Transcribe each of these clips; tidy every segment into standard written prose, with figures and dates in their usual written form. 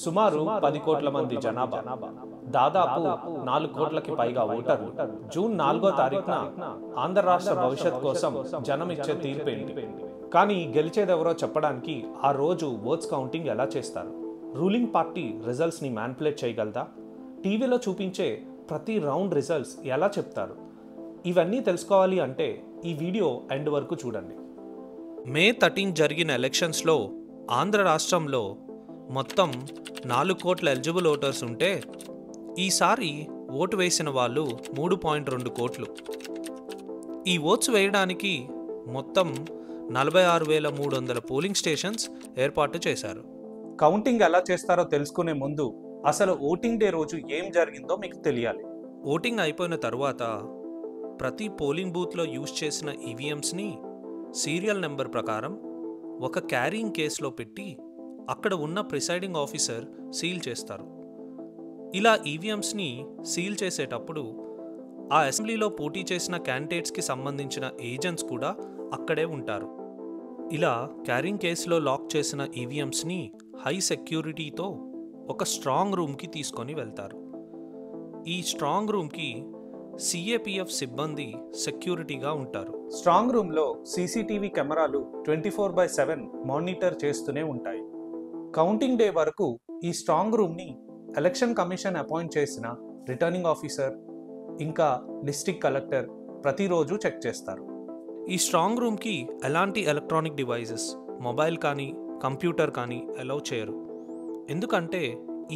సుమారు 10 కోట్ల మంది జనాభా, దాదాపు 4 కోట్లకి పైగా ఓటర్లు జూన్ 4వ తారీఖున ఆంధ్ర రాష్ట్ర భవిష్యత్ కోసం జనం ఇచ్చే తీర్పేంటి? కానీ గెలిచేదెవరో చెప్పడానికి ఆ రోజు ఓట్స్ కౌంటింగ్ ఎలా చేస్తారు? రూలింగ్ పార్టీ రిజల్ట్స్ని మ్యానిపులేట్ చేయగలదా? టీవీలో చూపించే ప్రతి రౌండ్ రిజల్ట్స్ ఎలా చెప్తారు? ఇవన్నీ తెలుసుకోవాలి అంటే ఈ వీడియో ఎండ్ వరకు చూడండి. మే 13 జరిగిన ఎలక్షన్స్లో ఆంధ్ర రాష్ట్రంలో మొత్తం 4 కోట్ల ఎలిజిబుల్ ఓటర్స్ ఉంటే ఈసారి ఓటు వేసిన వాళ్ళు 3.2 కోట్లు. ఈ ఓట్స్ వేయడానికి మొత్తం 46,300 పోలింగ్ స్టేషన్స్ ఏర్పాటు చేశారు. కౌంటింగ్ ఎలా చేస్తారో తెలుసుకునే ముందు అసలు ఓటింగ్ డే రోజు ఏం జరిగిందో మీకు తెలియాలి. ఓటింగ్ అయిపోయిన తర్వాత ప్రతి పోలింగ్ బూత్లో యూజ్ చేసిన ఈవీఎంస్ని సీరియల్ నెంబర్ ప్రకారం ఒక క్యారింగ్ కేసులో పెట్టి అక్కడ ఉన్న ప్రిసైడింగ్ ఆఫీసర్ సీల్ చేస్తారు. ఇలా ఈవీఎంస్ని సీల్ చేసేటప్పుడు ఆ అసెంబ్లీలో పోటీ చేసిన క్యాండిడేట్స్కి సంబంధించిన ఏజెంట్స్ కూడా అక్కడే ఉంటారు. ఇలా క్యారింగ్ కేసులో లాక్ చేసిన ఈవీఎంస్ని హై సెక్యూరిటీతో ఒక స్ట్రాంగ్ రూమ్కి తీసుకొని వెళ్తారు. ఈ స్ట్రాంగ్ రూమ్కి సిఏపిఎఫ్ సిబ్బంది సెక్యూరిటీగా ఉంటారు. స్ట్రాంగ్ రూమ్లో సీసీటీవీ కెమెరాలు 24/7 మానిటర్ చేస్తూనే ఉంటాయి. కౌంటింగ్ డే వరకు ఈ స్ట్రాంగ్ రూమ్ని ఎలక్షన్ కమిషన్ అపాయింట్ చేసిన రిటర్నింగ్ ఆఫీసర్ ఇంకా డిస్ట్రిక్ట్ కలెక్టర్ ప్రతిరోజు చెక్ చేస్తారు. ఈ స్ట్రాంగ్ రూమ్కి ఎలాంటి ఎలక్ట్రానిక్ డివైజెస్, మొబైల్ కానీ కంప్యూటర్ కానీ అలౌ చేయరు. ఎందుకంటే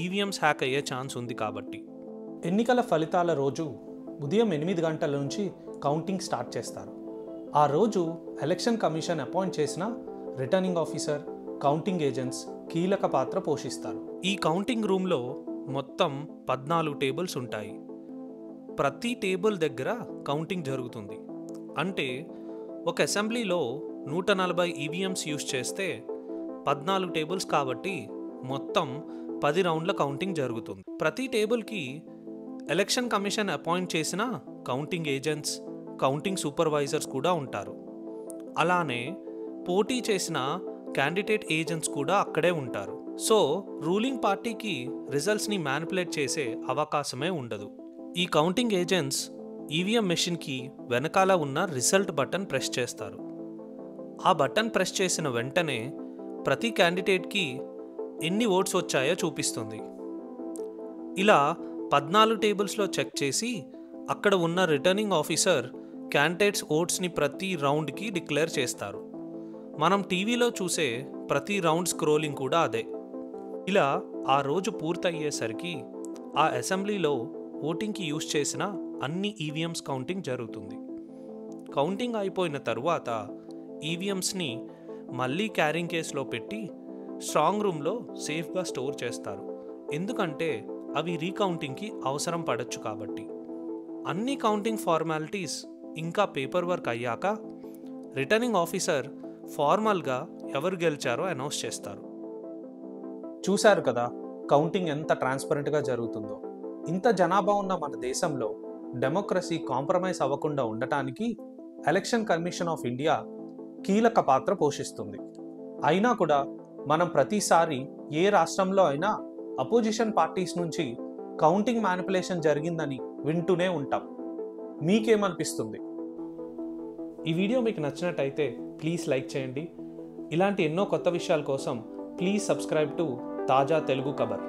ఈవీఎంస్ హ్యాక్ అయ్యే ఛాన్స్ ఉంది కాబట్టి. ఎన్నికల ఫలితాల రోజు ఉదయం 8 గంటల నుంచి కౌంటింగ్ స్టార్ట్ చేస్తారు. ఆ రోజు ఎలక్షన్ కమిషన్ అపాయింట్ చేసిన రిటర్నింగ్ ఆఫీసర్, కౌంటింగ్ ఏజెంట్స్ కీలక పాత్ర పోషిస్తారు. ఈ కౌంటింగ్ రూమ్లో మొత్తం 14 టేబుల్స్ ఉంటాయి. ప్రతి టేబుల్ దగ్గర కౌంటింగ్ జరుగుతుంది. అంటే ఒక అసెంబ్లీలో 140 ఈవీఎంస్ యూజ్ చేస్తే 14 టేబుల్స్ కాబట్టి మొత్తం 10 రౌండ్ల కౌంటింగ్ జరుగుతుంది. ప్రతి టేబుల్కి ఎలక్షన్ కమిషన్ అపాయింట్ చేసిన కౌంటింగ్ ఏజెంట్స్, కౌంటింగ్ సూపర్వైజర్స్ కూడా ఉంటారు. అలానే పోటీ చేసిన క్యాండిడేట్ ఏజెంట్స్ కూడా అక్కడే ఉంటారు. సో రూలింగ్ పార్టీకి రిజల్ట్స్ని మ్యానిపులేట్ చేసే అవకాశమే ఉండదు. ఈ కౌంటింగ్ ఏజెంట్స్ ఈవీఎం మెషిన్కి వెనకాల ఉన్న రిజల్ట్ బటన్ ప్రెస్ చేస్తారు. ఆ బటన్ ప్రెస్ చేసిన వెంటనే ప్రతి క్యాండిడేట్కి ఎన్ని ఓట్స్ వచ్చాయో చూపిస్తుంది. ఇలా 14 టేబుల్స్లో చెక్ చేసి అక్కడ ఉన్న రిటర్నింగ్ ఆఫీసర్ క్యాండిడేట్స్ ఓట్స్ని ప్రతి రౌండ్కి డిక్లేర్ చేస్తారు. మనం టీవీలో చూసే ప్రతి రౌండ్ స్క్రోలింగ్ కూడా అదే. ఇలా ఆ రోజు పూర్తయ్యేసరికి ఆ అసెంబ్లీలో ఓటింగ్కి యూజ్ చేసిన అన్ని ఈవీఎంస్ కౌంటింగ్ జరుగుతుంది. కౌంటింగ్ అయిపోయిన తరువాత ఈవీఎంస్ని మళ్ళీ క్యారింగ్ కేసులో పెట్టి స్ట్రాంగ్ రూమ్లో సేఫ్గా స్టోర్ చేస్తారు. ఎందుకంటే అవి రీకౌంటింగ్కి అవసరం పడచ్చు కాబట్టి. అన్ని కౌంటింగ్ ఫార్మాలిటీస్ ఇంకా పేపర్ వర్క్ అయ్యాక రిటర్నింగ్ ఆఫీసర్ ఫార్మల్గా ఎవరు గెలిచారో అనౌన్స్ చేస్తారు. చూశారు కదా కౌంటింగ్ ఎంత ట్రాన్స్పరెంట్గా జరుగుతుందో. ఇంత జనాభా ఉన్న మన దేశంలో డెమోక్రసీ కాంప్రమైజ్ అవ్వకుండా ఉండటానికి ఎలక్షన్ కమిషన్ ఆఫ్ ఇండియా కీలక పాత్ర పోషిస్తుంది. అయినా కూడా మనం ప్రతిసారి ఏ రాష్ట్రంలో అయినా అపోజిషన్ పార్టీస్ నుంచి కౌంటింగ్ మ్యానిపులేషన్ జరిగిందని వింటూనే ఉంటాం. మీకేమనిపిస్తుంది? ఈ వీడియో మీకు నచ్చినట్టయితే ప్లీజ్ లైక్ చేయండి. ఇలాంటి ఎన్నో కొత్త విషయాల కోసం ప్లీజ్ సబ్స్క్రైబ్ టు తాజా తెలుగు ఖబర్.